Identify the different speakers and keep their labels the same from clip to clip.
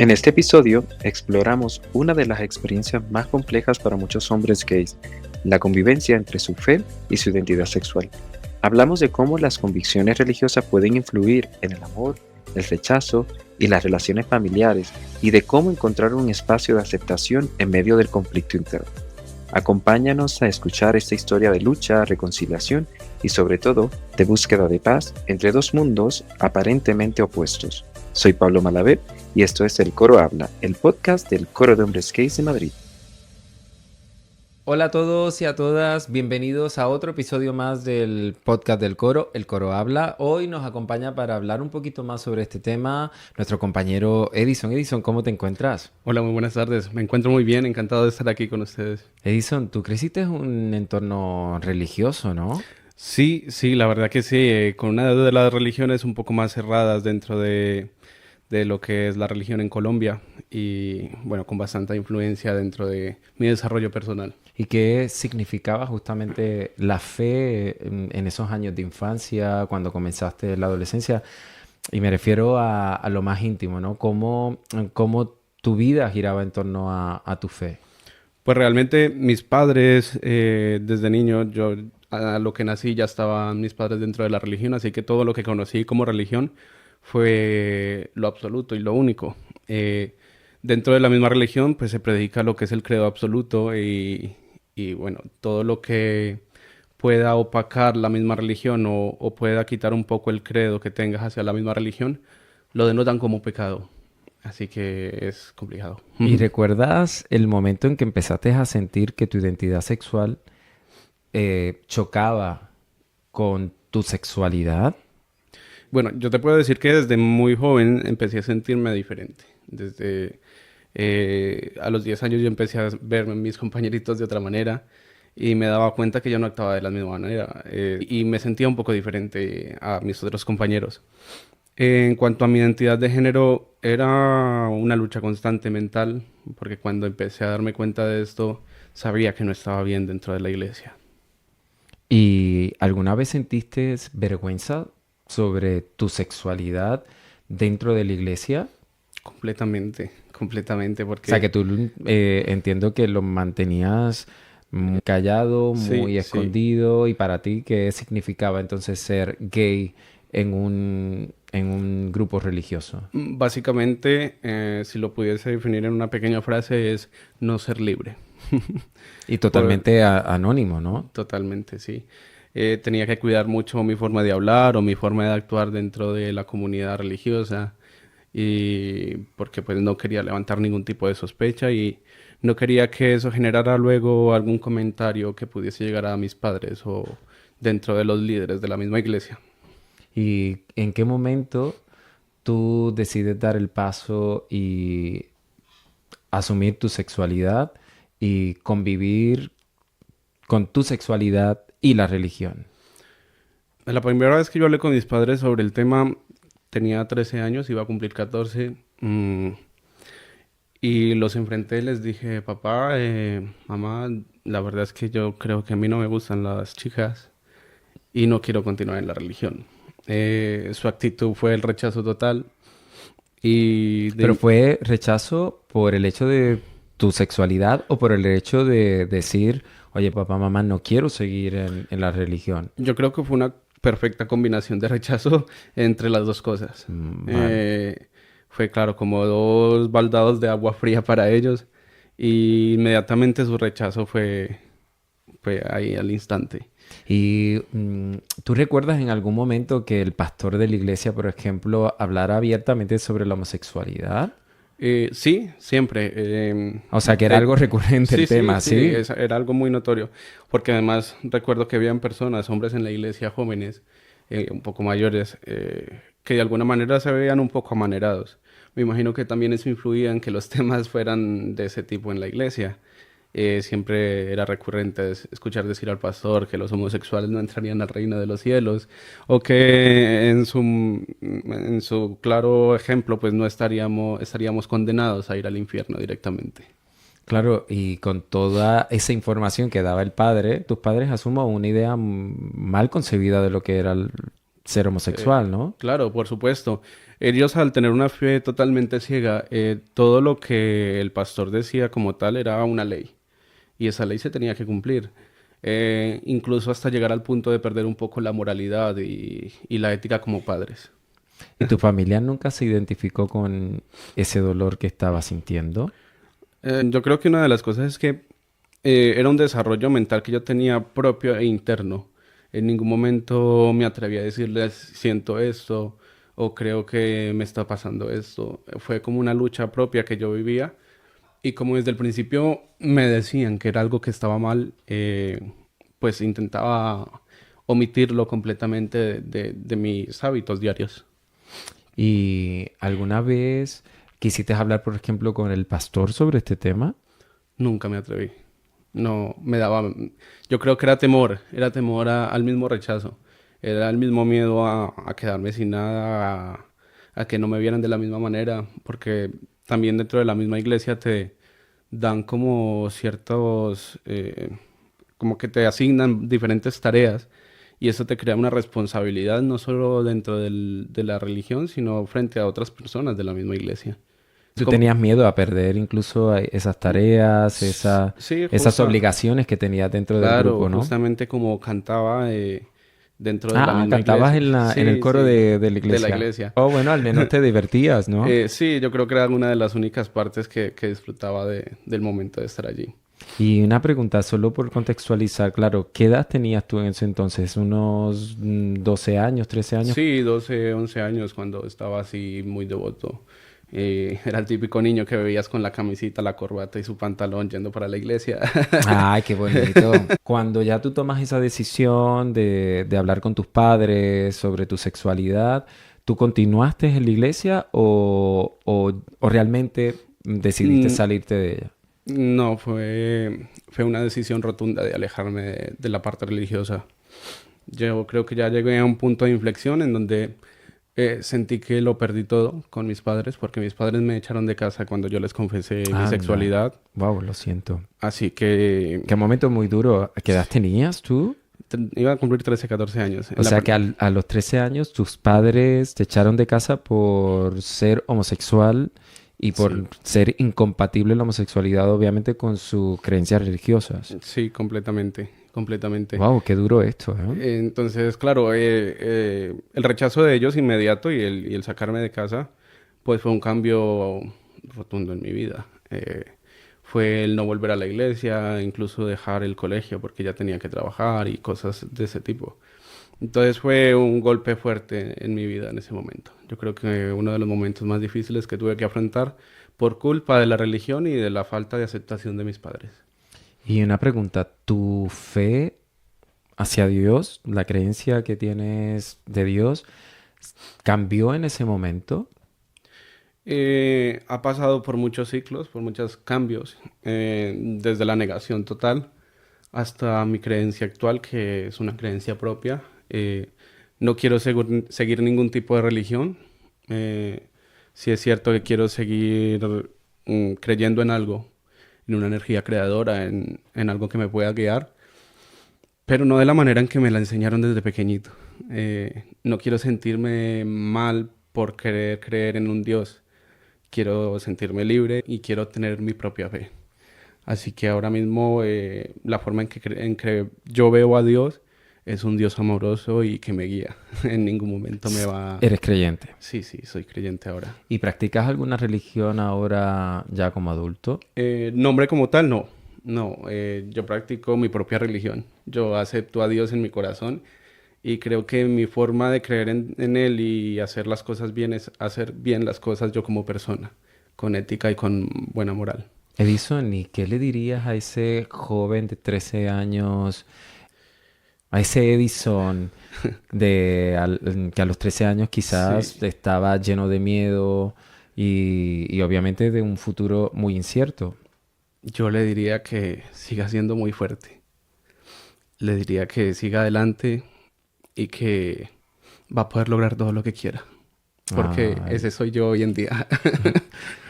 Speaker 1: En este episodio exploramos una de las experiencias más complejas para muchos hombres gays, la convivencia entre su fe y su identidad sexual. Hablamos de cómo las convicciones religiosas pueden influir en el amor, el rechazo y las relaciones familiares, y de cómo encontrar un espacio de aceptación en medio del conflicto interno. Acompáñanos a escuchar esta historia de lucha, reconciliación y sobre todo de búsqueda de paz entre dos mundos aparentemente opuestos. Soy Pablo Malavé y esto es El Coro Habla, el podcast del Coro de Hombres Gays de Madrid.
Speaker 2: Hola a todos y a todas, bienvenidos a otro episodio más del podcast del Coro, El Coro Habla. Hoy nos acompaña para hablar un poquito más sobre este tema nuestro compañero Edison. Edison, ¿cómo te encuentras?
Speaker 3: Hola, muy buenas tardes. Me encuentro muy bien, encantado de estar aquí con ustedes.
Speaker 2: Edison, tú creciste en un entorno religioso, ¿no?
Speaker 3: Sí, la verdad que sí, con una de las religiones un poco más cerradas dentro de lo que es la religión en Colombia y bueno, con bastante influencia dentro de mi desarrollo personal.
Speaker 2: ¿Y qué significaba justamente la fe en esos años de infancia, cuando comenzaste la adolescencia? Y me refiero a lo más íntimo, ¿no? ¿Cómo tu vida giraba en torno a tu fe?
Speaker 3: Pues realmente mis padres, desde niño, yo a lo que nací ya estaban mis padres dentro de la religión, así que todo lo que conocí como religión fue lo absoluto y lo único. Dentro de la misma religión, pues se predica lo que es el credo absoluto y bueno, todo lo que pueda opacar la misma religión o pueda quitar un poco el credo que tengas hacia la misma religión, lo denotan como pecado. Así que es complicado.
Speaker 2: ¿Y recuerdas el momento en que empezaste a sentir que tu identidad sexual chocaba con tu sexualidad?
Speaker 3: Bueno, yo te puedo decir que desde muy joven empecé a sentirme diferente. Desde a los 10 años yo empecé a ver a mis compañeritos de otra manera y me daba cuenta que yo no actuaba de la misma manera y me sentía un poco diferente a mis otros compañeros. En cuanto a mi identidad de género, era una lucha constante mental, porque cuando empecé a darme cuenta de esto, sabía que no estaba bien dentro de la iglesia.
Speaker 2: ¿Y alguna vez sentiste vergüenza sobre tu sexualidad dentro de la iglesia?
Speaker 3: Completamente,
Speaker 2: O sea,
Speaker 3: porque
Speaker 2: que tú entiendo que lo mantenías muy callado, muy
Speaker 3: sí.
Speaker 2: escondido, y para ti, ¿qué significaba entonces ser gay en un grupo religioso?
Speaker 3: Básicamente, si lo pudiese definir en una pequeña frase, es no ser libre.
Speaker 2: Y
Speaker 3: Por-
Speaker 2: totalmente anónimo, ¿no?
Speaker 3: Totalmente, sí. Tenía que cuidar mucho mi forma de hablar o mi forma de actuar dentro de la comunidad religiosa y porque pues no quería levantar ningún tipo de sospecha y no quería que eso generara luego algún comentario que pudiese llegar a mis padres o dentro de los líderes de la misma iglesia.
Speaker 2: ¿Y en qué momento tú decides dar el paso y asumir tu sexualidad y convivir con tu sexualidad y la religión?
Speaker 3: La primera vez que yo hablé con mis padres sobre el tema tenía 13 años, iba a cumplir 14. Y los enfrenté y les dije, papá, mamá, la verdad es que yo creo que a mí no me gustan las chicas y no quiero continuar en la religión. Su actitud fue el rechazo total y
Speaker 2: ¿Pero fue rechazo por el hecho de tu sexualidad o por el hecho de decir, oye, papá, mamá, no quiero seguir en la religión?
Speaker 3: yo creo que fue una perfecta combinación de rechazo entre las dos cosas.
Speaker 2: Vale.
Speaker 3: Fue claro, como dos baldados de agua fría para ellos y inmediatamente su rechazo fue ahí al instante.
Speaker 2: ¿Y tú recuerdas en algún momento que el pastor de la iglesia, por ejemplo, hablara abiertamente sobre la homosexualidad?
Speaker 3: Sí, siempre.
Speaker 2: O sea, que era algo recurrente el tema, ¿sí?
Speaker 3: Era algo muy notorio, porque además recuerdo que habían personas, hombres en la iglesia, jóvenes, un poco mayores, que de alguna manera se veían un poco amanerados. Me imagino que también eso influía en que los temas fueran de ese tipo en la iglesia. Siempre era recurrente escuchar decir al pastor que los homosexuales no entrarían al reino de los cielos o que en su claro ejemplo pues no estaríamos condenados a ir al infierno directamente.
Speaker 2: Claro, y con toda esa información que daba el padre, tus padres asumo una idea mal concebida de lo que era el ser homosexual, ¿no?
Speaker 3: Claro, por supuesto. Ellos al tener una fe totalmente ciega, todo lo que el pastor decía como tal era una ley y esa ley se tenía que cumplir. Incluso hasta llegar al punto de perder un poco la moralidad y la ética como padres.
Speaker 2: ¿Y tu familia nunca se identificó con ese dolor que estaba sintiendo?
Speaker 3: Yo creo que una de las cosas es que era un desarrollo mental que yo tenía propio e interno. En ningún momento me atreví a decirles siento esto o creo que me está pasando esto. Fue como una lucha propia que yo vivía y como desde el principio me decían que era algo que estaba mal, pues intentaba omitirlo completamente de mis hábitos diarios.
Speaker 2: ¿Y alguna vez quisiste hablar, por ejemplo, con el pastor sobre este tema?
Speaker 3: Nunca me atreví. No, me daba... Yo creo que era temor al mismo rechazo. Era el mismo miedo a quedarme sin nada, a que no me vieran de la misma manera, porque también dentro de la misma iglesia te dan como ciertos, como que te asignan diferentes tareas y eso te crea una responsabilidad no solo dentro de la religión, sino frente a otras personas de la misma iglesia. Es
Speaker 2: ¿Tú
Speaker 3: como-
Speaker 2: tenías miedo a perder incluso esas tareas,
Speaker 3: Sí,
Speaker 2: esas obligaciones que tenías dentro del
Speaker 3: claro,
Speaker 2: grupo, ¿no?
Speaker 3: justamente como cantaba dentro de la
Speaker 2: Ah,
Speaker 3: misma
Speaker 2: cantabas
Speaker 3: iglesia.
Speaker 2: en el
Speaker 3: Sí,
Speaker 2: coro
Speaker 3: sí,
Speaker 2: de la
Speaker 3: de la
Speaker 2: iglesia.
Speaker 3: iglesia.
Speaker 2: Oh, bueno, al menos te divertías, ¿no?
Speaker 3: Sí, yo creo que era una de las únicas partes que disfrutaba del momento de estar allí.
Speaker 2: Y una pregunta, solo por contextualizar, claro, ¿qué edad tenías tú en ese entonces? ¿Unos 12 años, 13 años?
Speaker 3: Sí, 12, 11 años cuando estaba así muy devoto. Era el típico niño que veías con la camisita, la corbata y su pantalón yendo para la iglesia.
Speaker 2: Ay, qué bonito. Cuando ya tú tomas esa decisión de hablar con tus padres sobre tu sexualidad, ¿tú continuaste en la iglesia o realmente decidiste
Speaker 3: Mm,
Speaker 2: salirte de ella?
Speaker 3: No, fue una decisión rotunda de alejarme de la parte religiosa. Yo creo que ya llegué a un punto de inflexión en donde sentí que lo perdí todo con mis padres, porque mis padres me echaron de casa cuando yo les confesé mi
Speaker 2: Anda.
Speaker 3: sexualidad.
Speaker 2: Wow, lo siento.
Speaker 3: Así que
Speaker 2: Qué momento muy duro. ¿Qué edad tenías tú?
Speaker 3: iba a cumplir 13, 14 años.
Speaker 2: O sea que a los 13 años tus padres te echaron de casa por ser homosexual y por
Speaker 3: Sí,
Speaker 2: ser incompatible la homosexualidad, obviamente, con sus creencias religiosas.
Speaker 3: sí, completamente, completamente.
Speaker 2: Wow, qué duro esto, ¿eh?
Speaker 3: Entonces, claro, el rechazo de ellos inmediato y el sacarme de casa, pues fue un cambio rotundo en mi vida. Fue el no volver a la iglesia, incluso dejar el colegio porque ya tenía que trabajar y cosas de ese tipo. Entonces fue un golpe fuerte en mi vida en ese momento. Yo creo que uno de los momentos más difíciles que tuve que afrontar por culpa de la religión y de la falta de aceptación de mis padres.
Speaker 2: Y una pregunta, ¿tu fe hacia Dios, la creencia que tienes de Dios, cambió en ese momento?
Speaker 3: Ha pasado por muchos ciclos, por muchos cambios, desde la negación total hasta mi creencia actual, que es una creencia propia. No quiero seguir ningún tipo de religión. Sí es cierto que quiero seguir creyendo en algo, en una energía creadora, en algo que me pueda guiar, pero no de la manera en que me la enseñaron desde pequeñito. No quiero sentirme mal por querer creer en un Dios. Quiero sentirme libre y quiero tener mi propia fe. Así que ahora mismo la forma en que yo veo a Dios es un Dios amoroso y que me guía. En ningún momento me va...
Speaker 2: Eres creyente.
Speaker 3: Sí, sí, soy creyente ahora.
Speaker 2: ¿Y practicas alguna religión ahora ya como adulto?
Speaker 3: Nombre como tal, no. No, yo practico mi propia religión. Yo acepto a Dios en mi corazón y creo que mi forma de creer en Él y hacer las cosas bien es hacer bien las cosas yo como persona, con ética y con buena moral.
Speaker 2: Edison, ¿y qué le dirías a ese joven de 13 años, a ese Edison que a los 13 años quizás
Speaker 3: Sí,
Speaker 2: estaba lleno de miedo y obviamente de un futuro muy incierto?
Speaker 3: yo le diría que siga siendo muy fuerte. Le diría que siga adelante y que va a poder lograr todo lo que quiera. Porque
Speaker 2: Ay.
Speaker 3: ese soy yo hoy en día.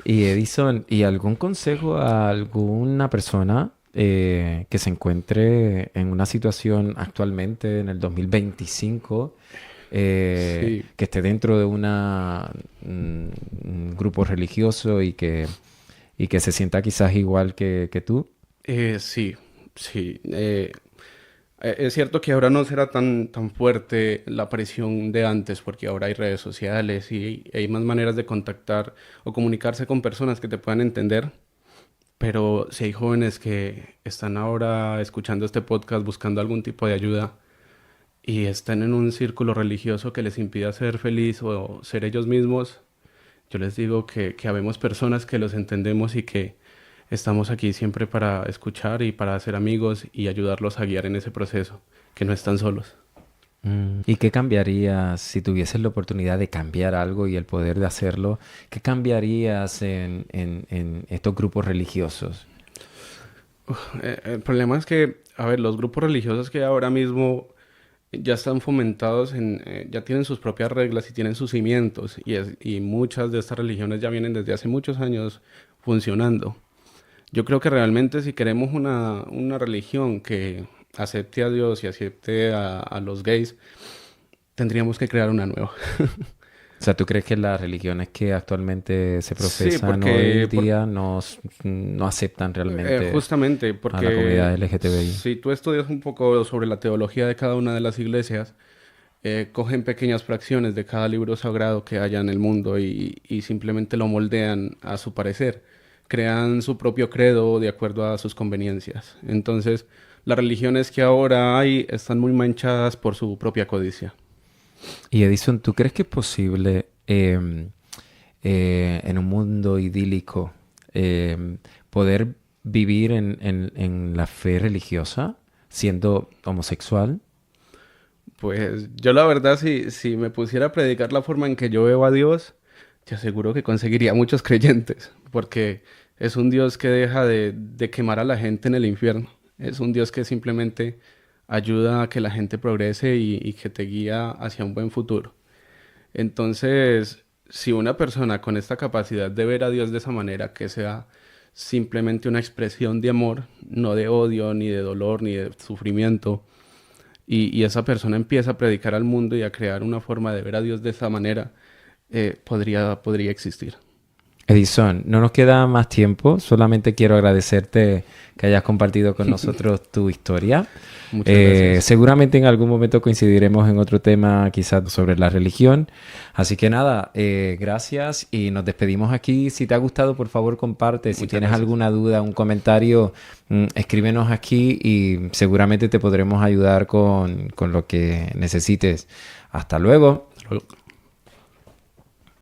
Speaker 2: Y Edison, ¿y algún consejo a alguna persona que se encuentre en una situación actualmente en el 2025
Speaker 3: Sí.
Speaker 2: que esté dentro de un grupo religioso y que se sienta quizás igual que tú.
Speaker 3: Sí, sí. Es cierto que ahora no será tan fuerte la presión de antes, porque ahora hay redes sociales y hay más maneras de contactar o comunicarse con personas que te puedan entender. Pero si hay jóvenes que están ahora escuchando este podcast buscando algún tipo de ayuda y están en un círculo religioso que les impida ser feliz o ser ellos mismos, yo les digo que habemos personas que los entendemos y que estamos aquí siempre para escuchar y para ser amigos y ayudarlos a guiar en ese proceso, que no están solos.
Speaker 2: ¿Y qué cambiarías si tuvieses la oportunidad de cambiar algo y el poder de hacerlo? ¿Qué cambiarías en estos grupos religiosos?
Speaker 3: El problema es que, a ver, los grupos religiosos que ahora mismo ya están fomentados ya tienen sus propias reglas y tienen sus cimientos y muchas de estas religiones ya vienen desde hace muchos años funcionando. Yo creo que realmente si queremos una religión que acepte a Dios y acepte a los gays, tendríamos que crear una nueva.
Speaker 2: O sea, ¿tú crees que las religiones que actualmente se
Speaker 3: Sí,
Speaker 2: profesan hoy en día no aceptan realmente
Speaker 3: justamente
Speaker 2: a la
Speaker 3: porque
Speaker 2: comunidad LGTBI?
Speaker 3: si tú estudias un poco sobre la teología de cada una de las iglesias, cogen pequeñas fracciones de cada libro sagrado que haya en el mundo y simplemente lo moldean a su parecer. Crean su propio credo de acuerdo a sus conveniencias. Entonces, las religiones que ahora hay están muy manchadas por su propia codicia.
Speaker 2: Y Edison, ¿tú crees que es posible en un mundo idílico poder vivir en la fe religiosa siendo homosexual?
Speaker 3: Pues yo la verdad, si me pusiera a predicar la forma en que yo veo a Dios, te aseguro que conseguiría muchos creyentes, porque es un Dios que deja de quemar a la gente en el infierno. Es un Dios que simplemente ayuda a que la gente progrese y que te guía hacia un buen futuro. Entonces, si una persona con esta capacidad de ver a Dios de esa manera, que sea simplemente una expresión de amor, no de odio, ni de dolor, ni de sufrimiento, y esa persona empieza a predicar al mundo y a crear una forma de ver a Dios de esa manera, podría existir.
Speaker 2: Edison, no nos queda más tiempo, solamente quiero agradecerte que hayas compartido con nosotros tu historia.
Speaker 3: Muchas gracias.
Speaker 2: Seguramente en algún momento coincidiremos en otro tema, quizás sobre la religión. Así que nada, gracias y nos despedimos aquí. Si te ha gustado, por favor, comparte. Si
Speaker 3: Muchas
Speaker 2: tienes
Speaker 3: gracias.
Speaker 2: alguna duda, un comentario, escríbenos aquí y seguramente te podremos ayudar con lo que necesites. Hasta luego.
Speaker 3: Hasta luego.